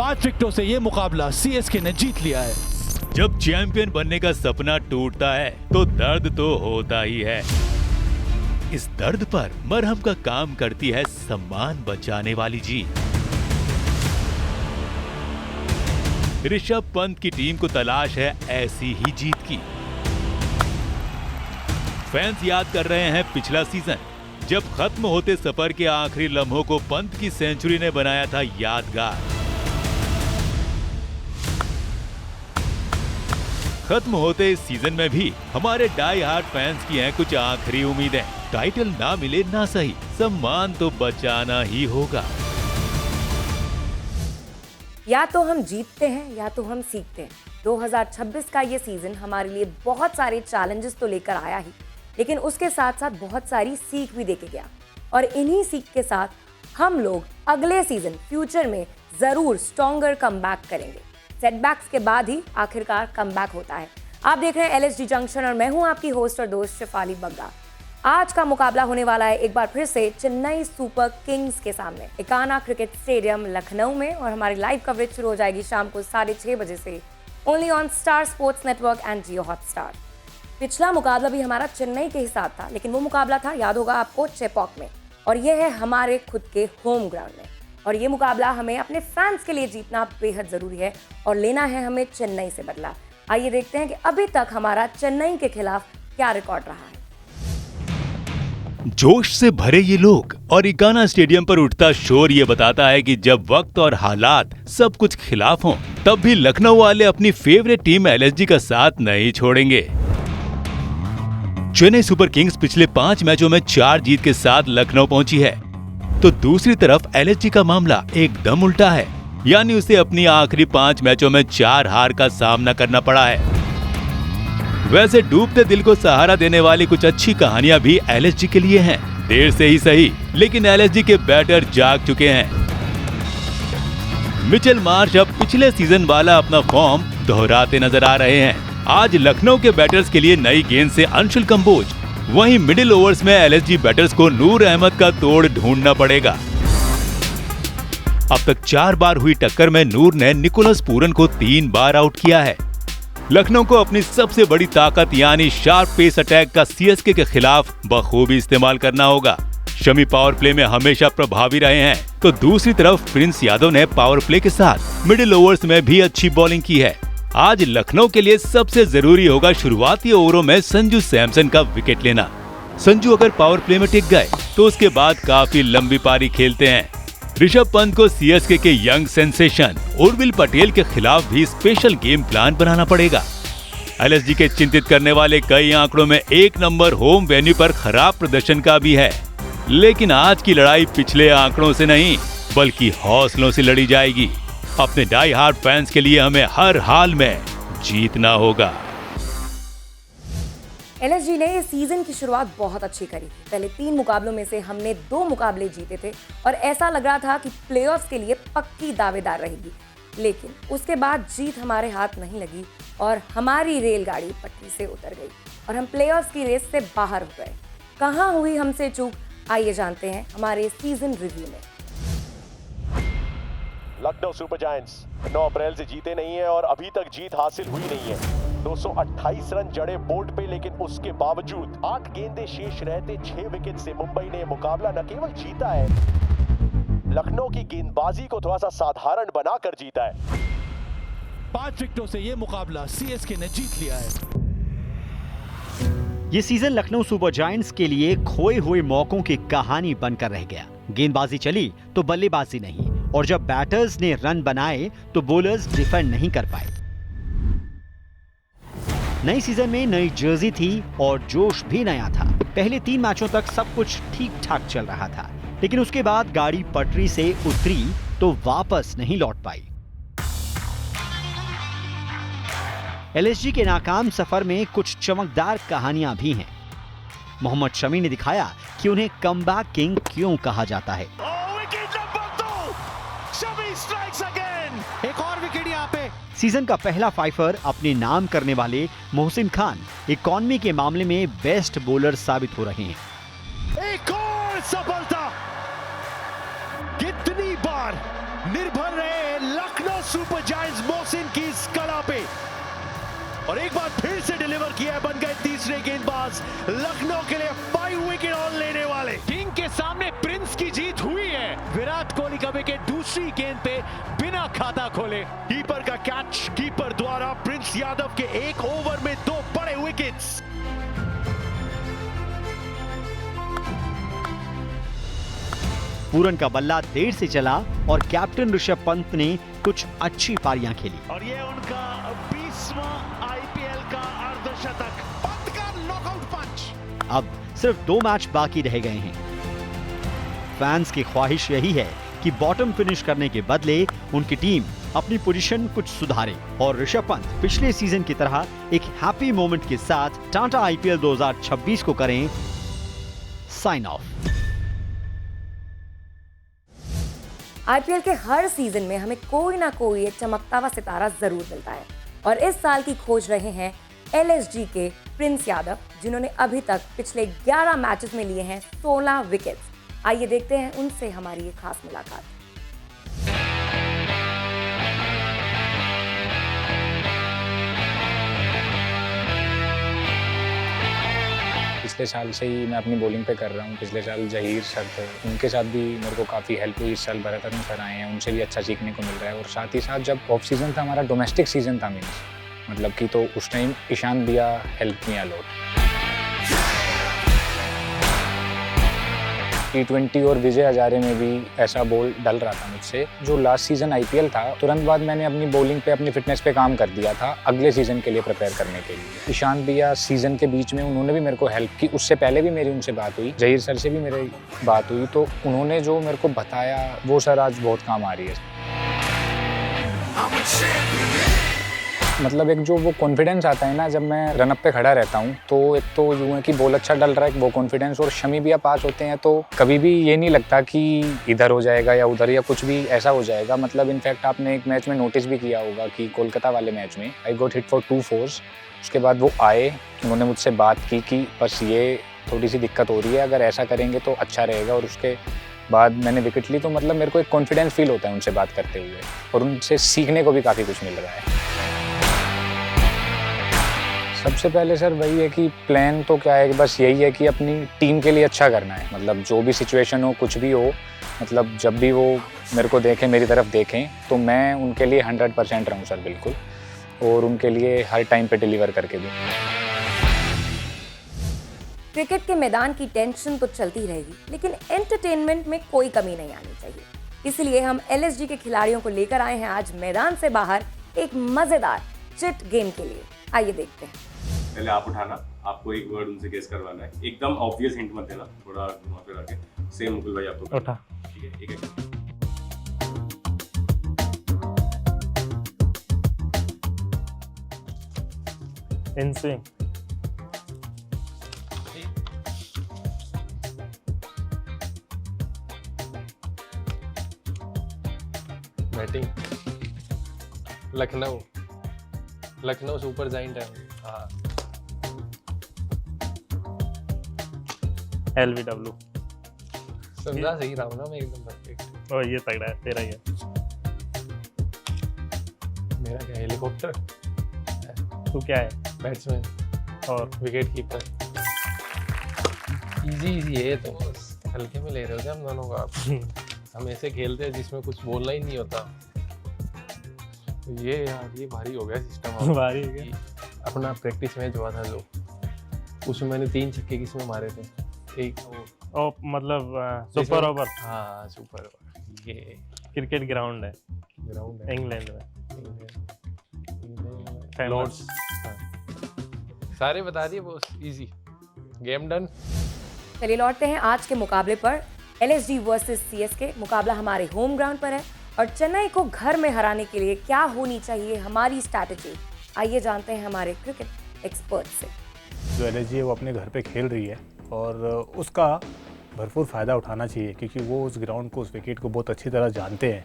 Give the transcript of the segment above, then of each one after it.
5 विकेटों से ये मुकाबला सीएसके ने जीत लिया है। जब चैंपियन बनने का सपना टूटता है तो दर्द तो होता ही है। इस दर्द पर मरहम का काम करती है सम्मान बचाने वाली जीत। ऋषभ पंत की टीम को तलाश है ऐसी ही जीत की। फैंस याद कर रहे हैं पिछला सीजन, जब खत्म होते सफर के आखिरी लम्हों को पंत की सेंचुरी ने बनाया था यादगार। खत्म होते इस सीजन में भी हमारे डाई हार्ड फैंस की हैं कुछ आखिरी उम्मीदें। टाइटल ना मिले ना सही, सम्मान तो बचाना ही होगा। या तो हम जीतते हैं या तो हम सीखते हैं। 2026 का ये सीजन हमारे लिए बहुत सारे चैलेंजेस तो लेकर आया ही, लेकिन उसके साथ साथ बहुत सारी सीख भी देके गया। और इन्हीं सीख के साथ हम लोग अगले सीजन फ्यूचर में जरूर स्ट्रॉन्गर कमबैक करेंगे। सेटबैक्स के बाद ही आखिरकार कमबैक होता है। आप देख रहे हैं LSD जंक्शन और मैं हूं आपकी होस्ट और दोस्त शेफाली बग्गा। आज का मुकाबला होने वाला है एक बार फिर से चेन्नई सुपर किंग्स के सामने इकाना क्रिकेट स्टेडियम लखनऊ में, और हमारी लाइव कवरेज शुरू हो जाएगी शाम को 6:30 बजे से only on star sports network and Jio Hotstar. पिछला मुकाबला भी हमारा चेन्नई के ही साथ था, लेकिन वो मुकाबला था, याद होगा आपको, चेपॉक में, और ये है हमारे खुद के होम ग्राउंड में। और ये मुकाबला हमें अपने फैंस के लिए जीतना बेहद जरूरी है और लेना है हमें चेन्नई से बदला। आइए देखते हैं कि अभी तक हमारा चेन्नई के खिलाफ क्या रिकॉर्ड रहा है। जोश से भरे ये लोग और इकाना स्टेडियम पर उठता शोर ये बताता है कि जब वक्त और हालात सब कुछ खिलाफ हों, तब भी लखनऊ वाले अपनी फेवरेट टीम LSG का साथ नहीं छोड़ेंगे। चेन्नई सुपर किंग्स पिछले 5 मैचों में 4 जीत के साथ लखनऊ पहुंची है, तो दूसरी तरफ LSG का मामला एकदम उल्टा है, यानी उसे अपनी आखिरी 5 मैचों में 4 हार का सामना करना पड़ा है। वैसे डूबते दिल को सहारा देने वाली कुछ अच्छी कहानियां भी LSG के लिए हैं। देर से ही सही, लेकिन LSG के बैटर जाग चुके हैं। मिचेल मार्श अब पिछले सीजन वाला अपना फॉर्म दोहराते नजर आ रहे हैं। आज लखनऊ के बैटर्स के लिए नई गेंद से अंशुल कंबोज, वहीं मिडिल ओवर्स में LSG बैटर्स को नूर अहमद का तोड़ ढूंढना पड़ेगा। अब तक 4 बार हुई टक्कर में नूर ने निकोलस पूरन को 3 बार आउट किया है। लखनऊ को अपनी सबसे बड़ी ताकत यानी शार्प पेस अटैक का CSK के खिलाफ बखूबी इस्तेमाल करना होगा। शमी पावर प्ले में हमेशा प्रभावी रहे हैं, तो दूसरी तरफ प्रिंस यादव ने पावर प्ले के साथ मिडिल ओवर्स में भी अच्छी बॉलिंग की है। आज लखनऊ के लिए सबसे जरूरी होगा शुरुआती ओवरों में संजू सैमसन का विकेट लेना। संजू अगर पावर प्ले में टिक गए तो उसके बाद काफी लंबी पारी खेलते हैं। ऋषभ पंत को CSK के यंग सेंसेशन उर्विल पटेल के खिलाफ भी स्पेशल गेम प्लान बनाना पड़ेगा। LSG के चिंतित करने वाले कई आंकड़ों में 1 नंबर होम वेन्यू पर खराब प्रदर्शन का भी है, लेकिन आज की लड़ाई पिछले आंकड़ों से नहीं बल्कि हौसलों से लड़ी जाएगी। अपने डाई हार्ड फैंस के लिए हमें हर हाल में जीतना होगा। LSG ने इस सीजन की शुरुआत बहुत अच्छी करी। पहले 3 मुकाबलों में से हमने 2 मुकाबले जीते थे और ऐसा लग रहा था कि प्लेऑफ्स के लिए पक्की दावेदार रहेगी, लेकिन उसके बाद जीत हमारे हाथ नहीं लगी और हमारी रेलगाड़ी पटरी से उतर गई और हम प्लेऑफ्स की रेस से बाहर हो गए। कहां हुई हमसे चूक, आइए जानते हैं हमारे सीजन रिव्यू में। लखनऊ सुपर जायंट्स 9 अप्रैल से जीते नहीं है और अभी तक जीत हासिल हुई नहीं है। 228 रन जड़े बोर्ड पे, लेकिन उसके बावजूद 8 गेंदें शेष रहते 6 विकेट से मुंबई ने मुकाबला न केवल जीता है, लखनऊ की गेंदबाजी को थोड़ा सा साधारण बनाकर जीता है। 5 विकेटों से ये मुकाबला CSK ने जीत लिया है। ये सीजन लखनऊ सुपर जायंट्स के लिए खोए हुए मौकों की कहानी बनकर रह गया। गेंदबाजी चली तो बल्लेबाजी नहीं, और जब बैटर्स ने रन बनाए तो बॉलर्स डिफेंड नहीं कर पाए। नई सीजन में नई जर्सी थी और जोश भी नया था। पहले 3 मैचों तक सब कुछ ठीक ठाक चल रहा था, लेकिन उसके बाद गाड़ी पटरी से उतरी तो वापस नहीं लौट पाई। LSG के नाकाम सफर में कुछ चमकदार कहानियां भी हैं। मोहम्मद शमी ने दिखाया कि उन्हें कमबैक किंग क्यों कहा जाता है। एक और विकेट यहाँ पे। सीजन का पहला फाइफर अपने नाम करने वाले मोहसिन खान इकॉनमी के मामले में बेस्ट बॉलर साबित हो रहे हैं। एक और सफलता। कितनी बार निर्भर रहे लखनऊ सुपर जायंट्स मोहसिन की इस कला पे, और एक बार फिर से डिलीवर किया, बन गए तीसरे गेंदबाज लखनऊ के लिए 5 विकेट ऑन लेने वाले। किंग के सामने प्रिंस की जीत हुई है। विराट कोहली का विकेट दूसरी गेंद पे बिना खाता खोले। कीपर का कैच, कीपर द्वारा प्रिंस यादव के एक ओवर में 2 बड़े विकेट्स। पूरन का बल्ला देर से चला और कैप्टन ऋषभ पंत ने कुछ अच्छी पारियां खेली। और ये उनका 20वां आईपीएल का अर्धशतक। पंत का नॉकआउट पंच। अब सिर्फ 2 मैच बाकी रह गए हैं। फैंस की ख्वाहिश यही है कि बॉटम फिनिश करने के बदले उनकी टीम अपनी पोजीशन कुछ सुधारे और ऋषभ पंत पिछले सीजन की तरह एक हैप्पी मोमेंट के साथ टाटा आईपीएल 2026 को करें साइन ऑफ। आईपीएल के हर सीजन में हमें कोई ना कोई एक चमकता हुआ सितारा जरूर मिलता है, और इस साल की खोज रहे हैं एलएसजी के प्रिंस यादव, जिन्होंने अभी तक पिछले 11 मैचेस में लिए हैं 16 विकेट्स। आइए देखते हैं उनसे हमारी ये खास मुलाकात। पिछले साल से ही मैं अपनी बॉलिंग पे कर रहा हूँ। पिछले साल जहीर सर थे, उनके साथ भी मेरे को काफ़ी हेल्प हुई। इस साल भरतन सर आए हैं, उनसे भी अच्छा सीखने को मिल रहा है। और साथ ही साथ जब ऑफ सीजन था, हमारा डोमेस्टिक सीजन था मीन्स मतलब कि, तो उस टाइम ईशान भैया हेल्प मी अलॉट। T20 और विजय हजारे में भी ऐसा बॉल डल रहा था मुझसे। जो लास्ट सीजन आईपीएल था, तुरंत बाद मैंने अपनी बॉलिंग पे, अपनी फिटनेस पे काम कर दिया था अगले सीजन के लिए प्रिपेयर करने के लिए। ईशान भैया सीजन के बीच में उन्होंने भी मेरे को हेल्प की। उससे पहले भी मेरी उनसे बात हुई, जहीर सर से भी मेरी बात हुई, तो उन्होंने जो मेरे को बताया वो सर आज बहुत काम आ रही है। मतलब एक जो वो कॉन्फिडेंस आता है ना जब मैं रनअप पे खड़ा रहता हूँ, तो एक तो यूँ है कि बॉल अच्छा डल रहा है, वो कॉन्फिडेंस। और शमी भैया पास होते हैं तो कभी भी ये नहीं लगता कि इधर हो जाएगा या उधर या कुछ भी ऐसा हो जाएगा। मतलब इनफैक्ट आपने एक मैच में नोटिस भी किया होगा कि कोलकाता वाले मैच में I got hit for 2 4s। उसके बाद वो आए, उन्होंने मुझसे बात की कि बस ये थोड़ी सी दिक्कत हो रही है, अगर ऐसा करेंगे तो अच्छा रहेगा। और उसके बाद मैंने विकेट ली। तो मतलब मेरे को एक कॉन्फिडेंस फील होता है उनसे बात करते हुए, और उनसे सीखने को भी काफ़ी कुछ मिल रहा है। सबसे पहले सर वही है कि प्लान तो क्या है, बस यही है कि अपनी टीम के लिए अच्छा करना है। मतलब जो भी सिचुएशन हो, कुछ भी हो, मतलब जब भी वो मेरे को देखें, मेरी तरफ देखें, तो मैं उनके लिए 100% रहूँ सर, बिल्कुल। और उनके लिए हर टाइम पे डिलीवर करके दूँ। क्रिकेट के मैदान की टेंशन तो चलती रहेगी, लेकिन एंटरटेनमेंट में कोई कमी नहीं आनी चाहिए। इसलिए हम एलएसजी के खिलाड़ियों को लेकर आए हैं आज मैदान से बाहर एक मजेदार चिट गेम के लिए। आइए देखते हैं। पहले आप उठाना, आपको एक वर्ड उनसे गेस करवाना है। एकदम ऑब्वियस हिंट मत देना, थोड़ा घुमा फिरा के। सेम मुकुल भाई आपको उठा। ठीक है, एक in swing, batting, Lucknow super giant है। हाँ, LBW। समझा सही रहा हूँ ना मैं, एकदम परफेक्ट। ओ ये तगड़ा है, तेरा ही है। मेरा क्या, हेलीकॉप्टर, तू क्या है? बैट्समैन और विकेट कीपर। इजी है तो, हल्के में ले रहे हो क्या हम दोनों का? हम ऐसे खेलते हैं जिसमें कुछ बोलना ही नहीं होता। ये यार, ये भारी हो गया सिस्टम। भारी हो गया। अपना प्रैक्टिस मैच हुआ था जो, उसमें मैंने 3 छक्के किसमें मारे थे। एक ओ मतलब सुपर ओवर। हाँ, सुपर ओवर। ये क्रिकेट ग्राउंड है, ग्राउंड है इंग्लैंड में। लॉर्ड्स। सारे बता दिए बॉस, इजी गेम डन। चलिए लौटते हैं आज के मुकाबले पर। एलएसजी वर्सेस सीएसके मुकाबला हमारे होम ग्राउंड पर है, और चेन्नई को घर में हराने के लिए क्या होनी चाहिए हमारी स्ट्रैटेजी, आइए जानते हैं हमारे क्रिकेट एक्सपर्ट से। जो एलएसजी है वो अपने घर पे खेल रही है, और उसका भरपूर फ़ायदा उठाना चाहिए, क्योंकि वो उस ग्राउंड को, उस विकेट को बहुत अच्छी तरह जानते हैं।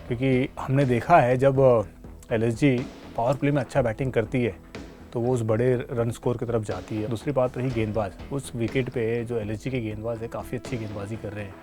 क्योंकि हमने देखा है जब एलएसजी पावर प्ले में अच्छा बैटिंग करती है तो वो उस बड़े रन स्कोर की तरफ जाती है। दूसरी बात रही गेंदबाज, उस विकेट पे जो एलएसजी के गेंदबाज है काफ़ी अच्छी गेंदबाजी कर रहे हैं,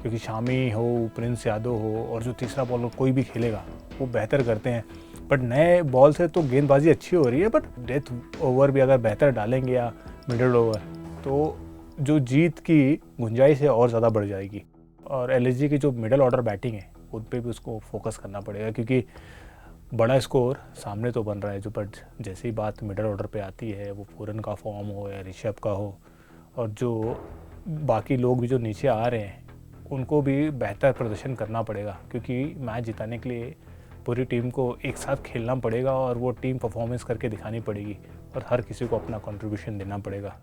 क्योंकि शामी हो, प्रिंस यादव हो, और जो तीसरा बॉलर कोई भी खेलेगा वो बेहतर करते हैं। बट नए बॉल से तो गेंदबाजी अच्छी हो रही है, बट डेथ ओवर भी अगर बेहतर डालेंगे या मिडिल ओवर तो जो जीत की गुंजाइश है और ज़्यादा बढ़ जाएगी। और एलएसजी की जो मिडिल ऑर्डर बैटिंग है उन पे भी उसको फोकस करना पड़ेगा, क्योंकि बड़ा स्कोर सामने तो बन रहा है जो, बट जैसे ही बात मिडिल ऑर्डर पे आती है, वो पूरन का फॉर्म हो या ऋषभ का हो, और जो बाकी लोग भी जो नीचे आ रहे हैं उनको भी बेहतर प्रदर्शन करना पड़ेगा, क्योंकि मैच जिताने के लिए पूरी टीम को एक साथ खेलना पड़ेगा और वो टीम परफॉर्मेंस करके दिखानी पड़ेगी और हर किसी को अपना कंट्रीब्यूशन देना पड़ेगा।